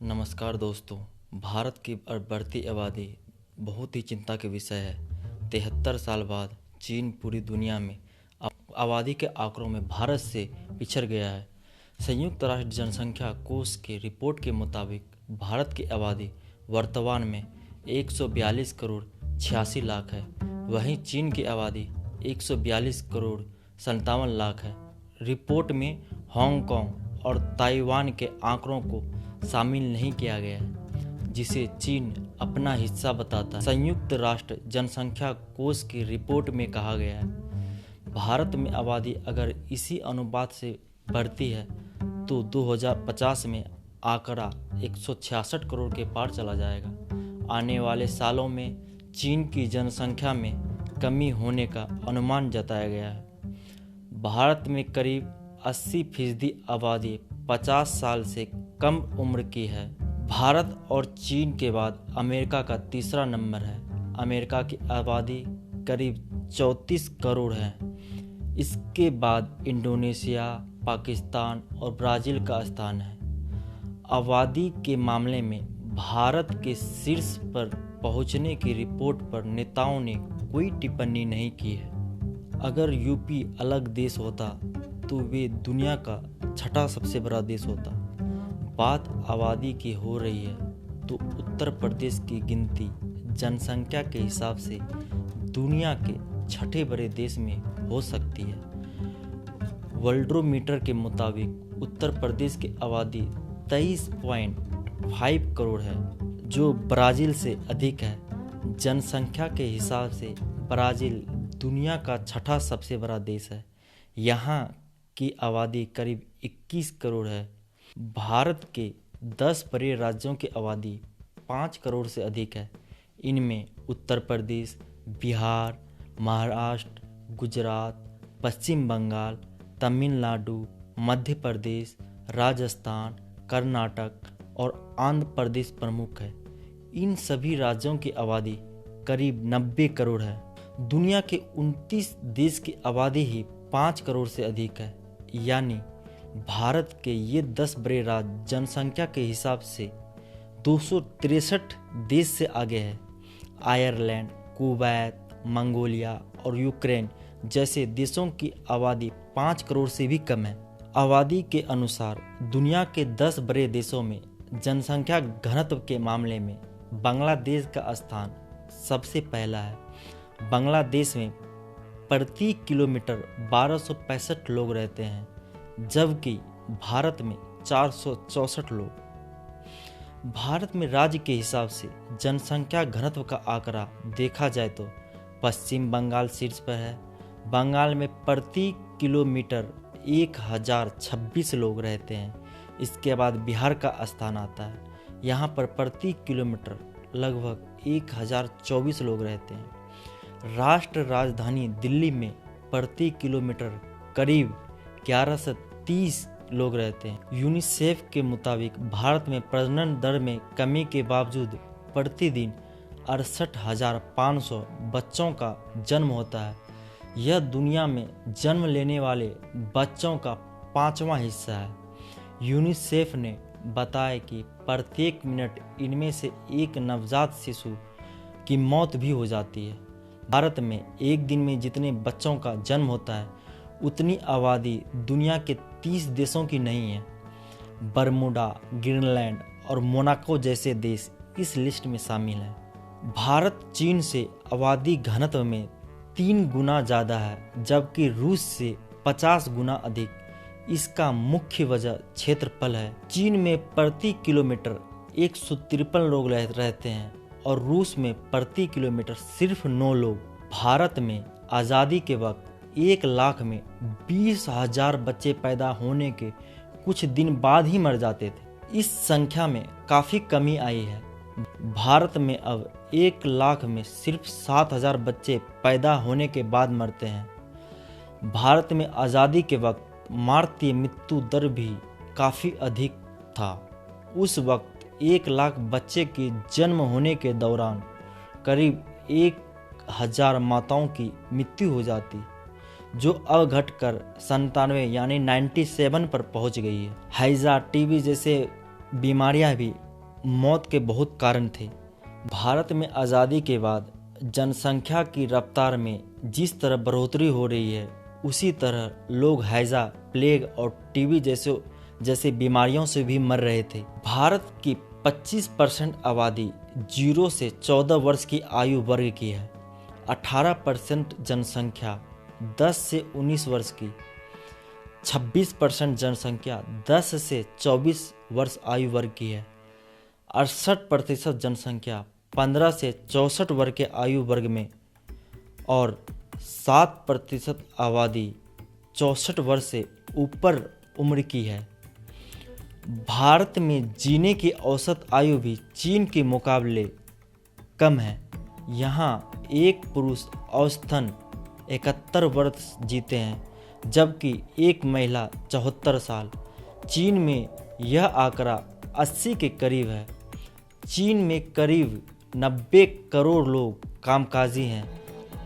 नमस्कार दोस्तों। भारत की बढ़ती आबादी बहुत ही चिंता के विषय है। 73 साल बाद चीन पूरी दुनिया में आबादी के आंकड़ों में भारत से पिछड़ गया है। संयुक्त राष्ट्र जनसंख्या कोष के रिपोर्ट के मुताबिक भारत की आबादी वर्तमान में 142 करोड़ 86 लाख है। वहीं चीन की आबादी 142 करोड़ 57 लाख है। रिपोर्ट में हांगकांग और ताइवान के आंकड़ों को शामिल नहीं किया गया है, जिसे चीन अपना हिस्सा बताता है। संयुक्त राष्ट्र जनसंख्या कोष की रिपोर्ट में कहा गया है, भारत में आबादी अगर इसी अनुपात से बढ़ती है तो 2050 में आंकड़ा 166 करोड़ के पार चला जाएगा। आने वाले सालों में चीन की जनसंख्या में कमी होने का अनुमान जताया गया है। भारत में करीब 80% आबादी 50 साल से कम उम्र की है। भारत और चीन के बाद अमेरिका का तीसरा नंबर है। अमेरिका की आबादी करीब 34 करोड़ है। इसके बाद इंडोनेशिया, पाकिस्तान और ब्राज़ील का स्थान है। आबादी के मामले में भारत के शीर्ष पर पहुंचने की रिपोर्ट पर नेताओं ने कोई टिप्पणी नहीं की है। अगर यूपी अलग देश होता तो वे दुनिया का छठा सबसे बड़ा देश होता। बात आबादी की हो रही है तो उत्तर प्रदेश की गिनती जनसंख्या के हिसाब से दुनिया के छठे बड़े देश में हो सकती है। वर्ल्डोमीटर के मुताबिक उत्तर प्रदेश की आबादी 23.5 करोड़ है, जो ब्राज़ील से अधिक है। जनसंख्या के हिसाब से ब्राज़ील दुनिया का छठा सबसे बड़ा देश है। यहाँ की आबादी करीब 21 करोड़ है। भारत के 10 बड़े राज्यों की आबादी 5 करोड़ से अधिक है। इनमें उत्तर प्रदेश, बिहार, महाराष्ट्र, गुजरात, पश्चिम बंगाल, तमिलनाडु, मध्य प्रदेश, राजस्थान, कर्नाटक और आंध्र प्रदेश प्रमुख है। इन सभी राज्यों की आबादी करीब 90 करोड़ है। दुनिया के 29 देश की आबादी ही 5 करोड़ से अधिक है। यानी भारत के ये 10 बड़े राज्य जनसंख्या के हिसाब से 263 देश से आगे है। आयरलैंड, कुवैत, मंगोलिया और यूक्रेन जैसे देशों की आबादी 5 करोड़ से भी कम है। आबादी के अनुसार दुनिया के 10 बड़े देशों में जनसंख्या घनत्व के मामले में बांग्लादेश का स्थान सबसे पहला है। बांग्लादेश में प्रति किलोमीटर 1265 लोग रहते हैं, जबकि भारत में 464 लोग। भारत में राज्य के हिसाब से जनसंख्या घनत्व का आंकड़ा देखा जाए तो पश्चिम बंगाल शीर्ष पर है। बंगाल में प्रति किलोमीटर 1026 लोग रहते हैं। इसके बाद बिहार का स्थान आता है। यहाँ पर प्रति किलोमीटर लगभग 1024 लोग रहते हैं। राष्ट्र राजधानी दिल्ली में प्रति किलोमीटर करीब 11 से 30 लोग रहते हैं। यूनिसेफ के मुताबिक भारत में प्रजनन दर में कमी के बावजूद प्रतिदिन 68,500 बच्चों का जन्म होता है। यह दुनिया में जन्म लेने वाले बच्चों का 5वां हिस्सा है। यूनिसेफ ने बताया कि प्रत्येक मिनट इनमें से एक नवजात शिशु की मौत भी हो जाती है। भारत में एक दिन में जितने बच्चों का जन्म होता है उतनी आबादी दुनिया के 30 देशों की नहीं है। बरमूडा, ग्रीनलैंड और मोनाको जैसे देश इस लिस्ट में शामिल हैं। भारत चीन से आबादी घनत्व में 3 गुना ज़्यादा है, जबकि रूस से 50 गुना अधिक। इसका मुख्य वजह क्षेत्रफल है। चीन में प्रति किलोमीटर 153 लोग रहते हैं और रूस में प्रति किलोमीटर सिर्फ 9 लोग। भारत में आज़ादी के वक्त 1 लाख में 20,000 बच्चे पैदा होने के कुछ दिन बाद ही मर जाते थे। इस संख्या में काफ़ी कमी आई है। भारत में अब 1 लाख में सिर्फ 7,000 बच्चे पैदा होने के बाद मरते हैं। भारत में आज़ादी के वक्त मातृ मृत्यु दर भी काफ़ी अधिक था। उस वक्त 1 लाख बच्चे के जन्म होने के दौरान करीब 1,000 माताओं की मृत्यु हो जाती, जो अब घटकर 97 यानी 97 पर पहुंच गई है। हैजा, टीबी जैसे बीमारियां भी मौत के बहुत कारण थे। भारत में आज़ादी के बाद जनसंख्या की रफ्तार में जिस तरह बढ़ोतरी हो रही है, उसी तरह लोग हैजा, प्लेग और टीबी जैसे बीमारियों से भी मर रहे थे। भारत की 25% आबादी 0 से 14 वर्ष की आयु वर्ग की है। 18% जनसंख्या 10 से 19 वर्ष की, 26% जनसंख्या 10 से 24 वर्ष आयु वर्ग की है, 68% जनसंख्या 15 से 64 वर्ग के आयु वर्ग में और 7% आबादी 64 वर्ष से ऊपर उम्र की है। भारत में जीने की औसत आयु भी चीन के मुकाबले कम है। यहाँ एक पुरुष औसतन 71 वर्ष जीते हैं, जबकि एक महिला 74 साल। चीन में यह आंकड़ा 80 के करीब है। चीन में करीब 90 करोड़ लोग कामकाजी हैं।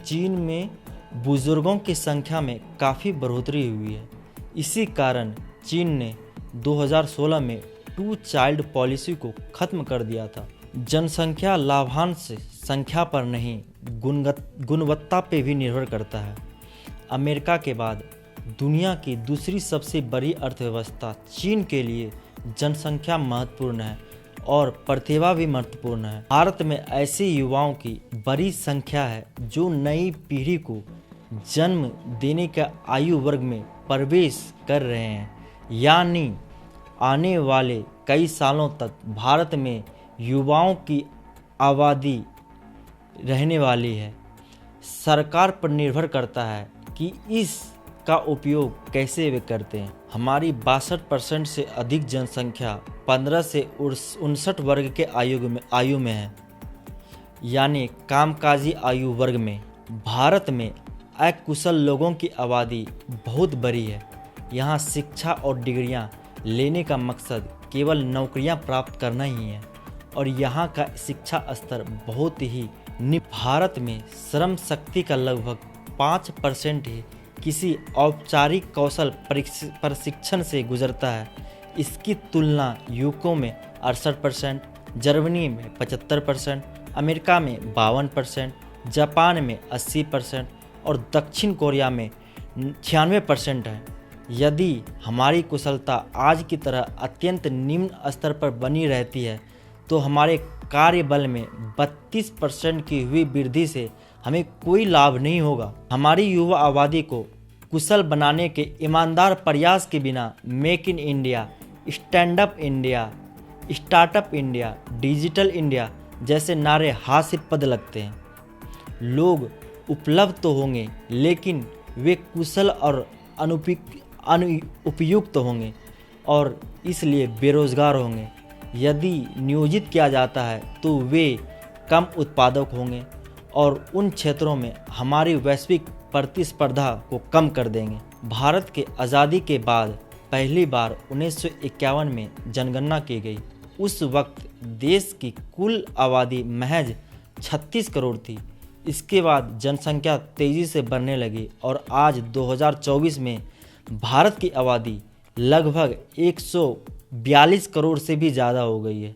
चीन में बुजुर्गों की संख्या में काफ़ी बढ़ोतरी हुई है। इसी कारण चीन ने 2016 में 2 चाइल्ड पॉलिसी को ख़त्म कर दिया था। जनसंख्या लाभांश संख्या पर नहीं, गुणवत्ता पे भी निर्भर करता है। अमेरिका के बाद दुनिया की दूसरी सबसे बड़ी अर्थव्यवस्था चीन के लिए जनसंख्या महत्वपूर्ण है और प्रतिभा भी महत्वपूर्ण है। भारत में ऐसे युवाओं की बड़ी संख्या है जो नई पीढ़ी को जन्म देने के आयु वर्ग में प्रवेश कर रहे हैं, यानी आने वाले कई सालों तक भारत में युवाओं की आबादी रहने वाली है। सरकार पर निर्भर करता है कि इसका उपयोग कैसे वे करते हैं। हमारी 62% से अधिक जनसंख्या 15 से 59 वर्ग के आयु में है, यानी कामकाजी आयु वर्ग में। भारत में अकुशल लोगों की आबादी बहुत बड़ी है। यहाँ शिक्षा और डिग्रियाँ लेने का मकसद केवल नौकरियाँ प्राप्त करना ही है और यहाँ का शिक्षा स्तर बहुत ही निम्न। भारत में श्रम शक्ति का लगभग 5% ही किसी औपचारिक कौशल प्रशिक्षण से गुजरता है। इसकी तुलना यूके में 68%, जर्मनी में 75%, अमेरिका में 52%, जापान में 80% और दक्षिण कोरिया में 96% है। यदि हमारी कुशलता आज की तरह अत्यंत निम्न स्तर पर बनी रहती है तो हमारे कार्यबल में 32% की हुई वृद्धि से हमें कोई लाभ नहीं होगा। हमारी युवा आबादी को कुशल बनाने के ईमानदार प्रयास के बिना make in India, stand up India, startup India, digital India जैसे नारे हास्यास्पद लगते हैं। लोग उपलब्ध तो होंगे लेकिन वे कुशल और अनुपयुक्त होंगे और इसलिए बेरोजगार होंगे। यदि नियोजित किया जाता है तो वे कम उत्पादक होंगे और उन क्षेत्रों में हमारी वैश्विक प्रतिस्पर्धा को कम कर देंगे। भारत के आज़ादी के बाद पहली बार 1951 में जनगणना की गई। उस वक्त देश की कुल आबादी महज 36 करोड़ थी। इसके बाद जनसंख्या तेज़ी से बढ़ने लगी और आज 2024 में भारत की आबादी लगभग 142 करोड़ से भी ज़्यादा हो गई है।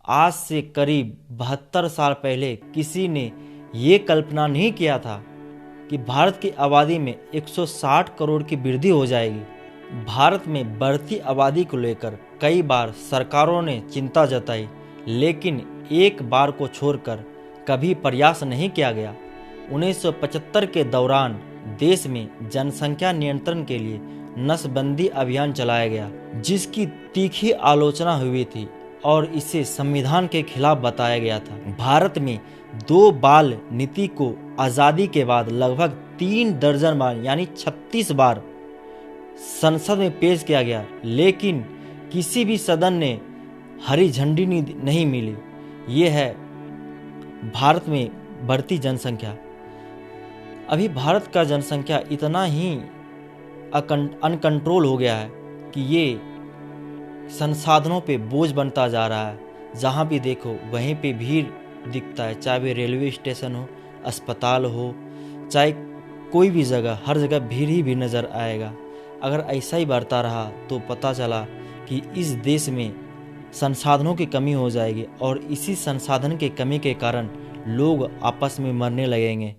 आज से करीब 72 साल पहले किसी ने ये कल्पना नहीं किया था कि भारत की आबादी में 160 करोड़ की वृद्धि हो जाएगी। भारत में बढ़ती आबादी को लेकर कई बार सरकारों ने चिंता जताई, लेकिन एक बार को छोड़कर कभी प्रयास नहीं किया गया। 1975 के दौरान देश में जनसंख्या नियंत्रण के लिए नसबंदी अभियान चलाया गया, जिसकी तीखी आलोचना हुई थी और इसे संविधान के खिलाफ बताया गया था। भारत में 2 बाल नीति को आज़ादी के बाद लगभग 3 दर्जन बार यानी 36 बार संसद में पेश किया गया, लेकिन किसी भी सदन ने हरी झंडी नहीं मिली। ये है भारत में बढ़ती जनसंख्या। अभी भारत का जनसंख्या इतना ही अनकंट्रोल हो गया है कि ये संसाधनों पे बोझ बनता जा रहा है। जहाँ भी देखो वहीं पे भीड़ दिखता है, चाहे वे रेलवे स्टेशन हो, अस्पताल हो, चाहे कोई भी जगह, हर जगह भीड़ ही भी नज़र आएगा। अगर ऐसा ही बढ़ता रहा तो पता चला कि इस देश में संसाधनों की कमी हो जाएगी और इसी संसाधन की कमी के कारण लोग आपस में मरने लगेंगे।